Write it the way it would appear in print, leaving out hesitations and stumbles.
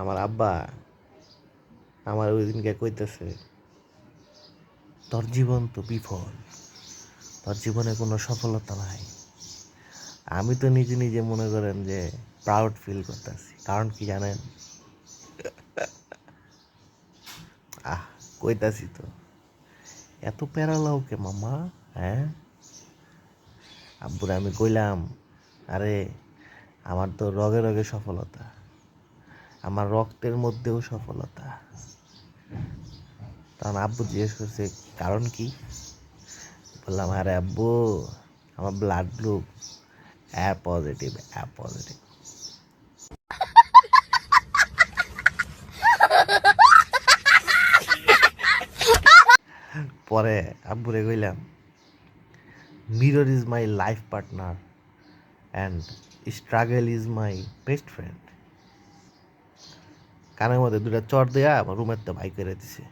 আমার আব্বা আমার ওই দিনকে কইতেছে, তোর জীবন তো বিফল, তোর জীবনে কোনো সফলতা নাই। আমি তো নিজে নিজে মনে করেন যে প্রাউড ফিল করতেছি। কারণ কি জানেন? কইতাছি তো, এত প্যারা লাও কে মামা? হ্যাঁ, আব্বুরে আমি কইলাম, আরে আমার তো রগে রগে সফলতা, আমার রক্তের মধ্যেও সফলতা। তখন আব্বু জিজ্ঞেস করছে, কারণ কি? বললাম, আরে আব্বু, আমার ব্লাড গ্রুপ এ পজিটিভ, এ পজিটিভ। পরে আব্বুরে কইলাম, mirror is my life partner and struggle is my best friend. কানের মধ্যে দুটা চর দেয়া আমার রুমের তো ভাই করে দিছে।